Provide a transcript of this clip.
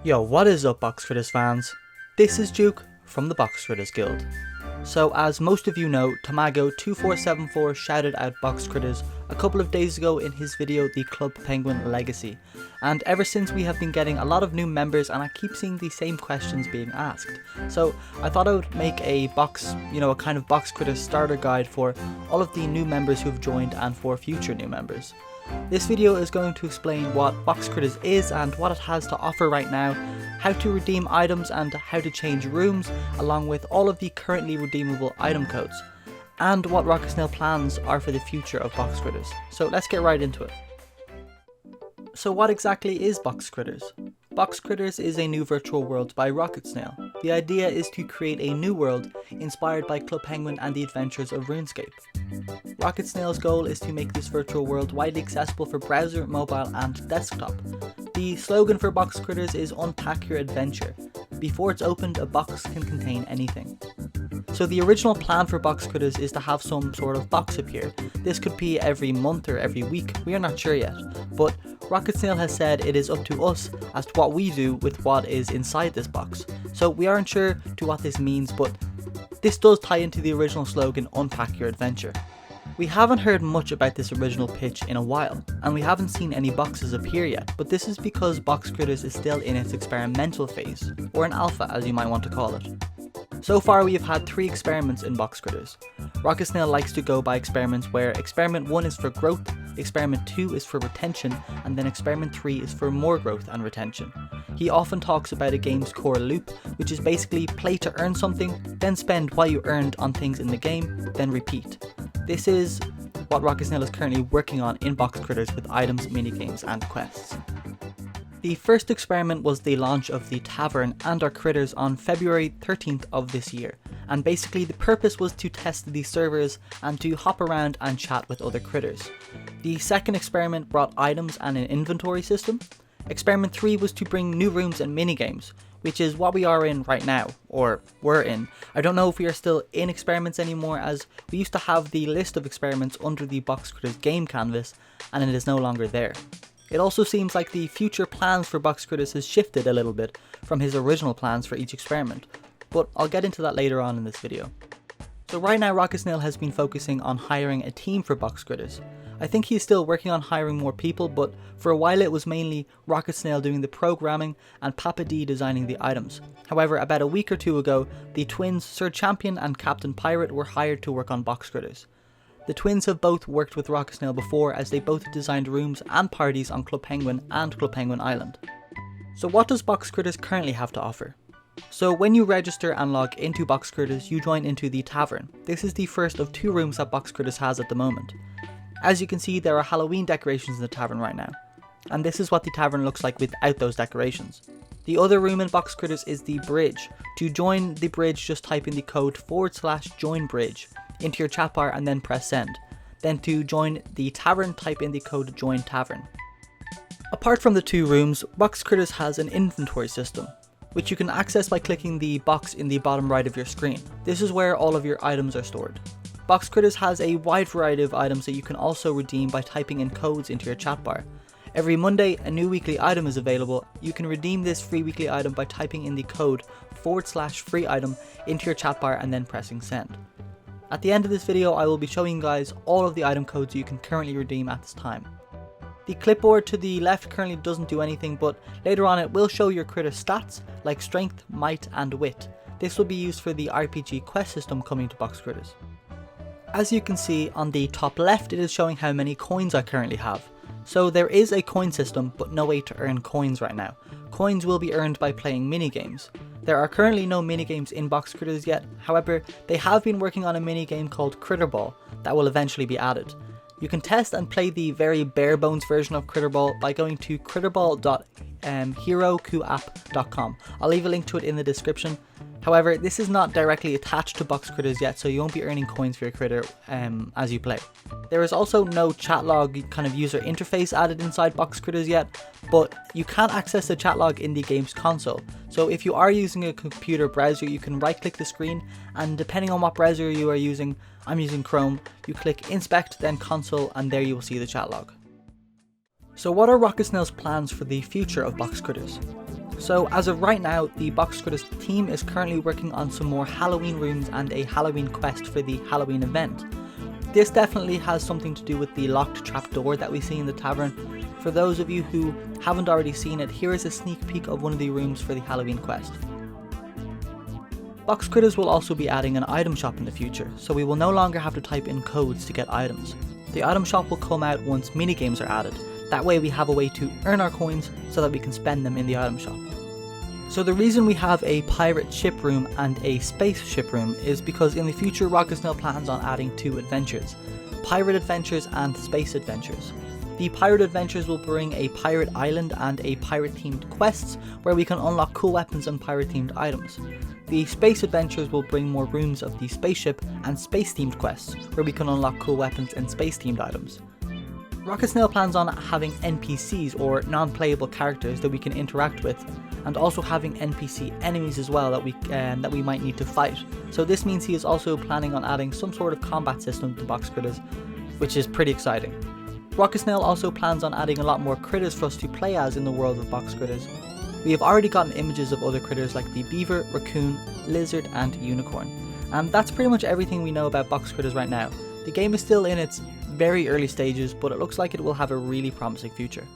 Yo, what is up Box Critters fans? This is Juke from the Box Critters Guild. So as most of you know, Tamago2474 shouted out Box Critters a couple of days ago in his video The Club Penguin Legacy, and ever since we have been getting a lot of new members and I keep seeing the same questions being asked. So I thought I would make a a kind of Box Critters starter guide for all of the new members who have joined and for future new members. This video is going to explain what Box Critters is and what it has to offer right now, how to redeem items and how to change rooms, along with all of the currently redeemable item codes, and what Rocket Snail plans are for the future of Box Critters. So let's get right into it. So what exactly is Box Critters? Box Critters is a new virtual world by Rocket Snail. The idea is to create a new world inspired by Club Penguin and the adventures of RuneScape. Rocket Snail's goal is to make this virtual world widely accessible for browser, mobile and desktop. The slogan for Box Critters is "Unpack your adventure." Before it's opened, a box can contain anything. So the original plan for Box Critters is to have some sort of box appear. This could be every month or every week, we are not sure yet, but Rocket Snail has said it is up to us as to what we do with what is inside this box. So we aren't sure to what this means, but this does tie into the original slogan "Unpack your adventure." We haven't heard much about this original pitch in a while, and we haven't seen any boxes appear yet, but this is because Box Critters is still in its experimental phase, or an alpha as you might want to call it. So far we have had 3 experiments in Box Critters. Rocket Snail likes to go by experiments where experiment 1 is for growth, experiment 2 is for retention, and then experiment 3 is for more growth and retention. He often talks about a game's core loop, which is basically play to earn something, then spend what you earned on things in the game, then repeat. This is what Rocket Snail is currently working on in Box Critters with items, minigames and quests. The first experiment was the launch of the Tavern and our critters on February 13th of this year, and basically the purpose was to test the servers and to hop around and chat with other critters. The second experiment brought items and an inventory system. Experiment 3 was to bring new rooms and minigames, which is what we are in right now, or were in. I don't know if we are still in experiments anymore, as we used to have the list of experiments under the Box Critters game canvas and it is no longer there. It also seems like the future plans for Box Critters has shifted a little bit from his original plans for each experiment, but I'll get into that later on in this video. So right now Rocket Snail has been focusing on hiring a team for Box Critters. I think he's still working on hiring more people, but for a while it was mainly Rocket Snail doing the programming and Papa D designing the items. However, about a week or 2 ago, the twins Sir Champion and Captain Pirate were hired to work on Box Critters. The twins have both worked with Rocket Snail before, as they both designed rooms and parties on Club Penguin and Club Penguin Island. So what does Box Critters currently have to offer? So when you register and log into Box Critters, you join into the Tavern. This is the first of 2 rooms that Box Critters has at the moment. As you can see, there are Halloween decorations in the Tavern right now, and this is what the Tavern looks like without those decorations. The other room in Box Critters is the Bridge. To join the Bridge, just type in the code /joinbridge into your chat bar and then press send. Then to join the Tavern, type in the code join tavern. Apart from the 2 rooms, Box Critters has an inventory system, which you can access by clicking the box in the bottom right of your screen. This is where all of your items are stored. Box Critters has a wide variety of items that you can also redeem by typing in codes into your chat bar. Every Monday, a new weekly item is available. You can redeem this free weekly item by typing in the code /free item into your chat bar and then pressing send. At the end of this video, I will be showing you guys all of the item codes you can currently redeem at this time. The clipboard to the left currently doesn't do anything, but later on it will show your critter stats like strength, might and wit. This will be used for the RPG quest system coming to Box Critters. As you can see on the top left, it is showing how many coins I currently have. So there is a coin system, but no way to earn coins right now. Coins will be earned by playing minigames. There are currently no minigames in Box Critters yet, however they have been working on a minigame called Critter Ball that will eventually be added. You can test and play the very bare bones version of Critter Ball by going to critterball.herokuapp.com. I'll leave a link to it in the description. However, this is not directly attached to Box Critters yet, so you won't be earning coins for your critter as you play. There is also no chat log kind of user interface added inside Box Critters yet, but you can access the chat log in the game's console. So if you are using a computer browser, you can right click the screen, and depending on what browser you are using, I'm using Chrome, you click inspect then console, and there you will see the chat log. So what are Rocket Snail's plans for the future of Box Critters? So as of right now, the Box Critters team is currently working on some more Halloween rooms and a Halloween quest for the Halloween event. This definitely has something to do with the locked trapdoor that we see in the tavern. For those of you who haven't already seen it, here is a sneak peek of one of the rooms for the Halloween quest. Box Critters will also be adding an item shop in the future, so we will no longer have to type in codes to get items. The item shop will come out once minigames are added. That way we have a way to earn our coins so that we can spend them in the item shop. So the reason we have a pirate ship room and a space ship room is because in the future Rocket Snail plans on adding 2 adventures, pirate adventures and space adventures. The pirate adventures will bring a pirate island and a pirate themed quests where we can unlock cool weapons and pirate themed items. The space adventures will bring more rooms of the spaceship and space themed quests where we can unlock cool weapons and space themed items. Rocket Snail plans on having NPCs or non-playable characters that we can interact with, and also having NPC enemies as well that we might need to fight. So this means he is also planning on adding some sort of combat system to Box Critters, which is pretty exciting. Rocket Snail also plans on adding a lot more critters for us to play as in the world of Box Critters. We have already gotten images of other critters like the beaver, raccoon, lizard and unicorn. And that's pretty much everything we know about Box Critters right now. The game is still in its very early stages, but it looks like it will have a really promising future.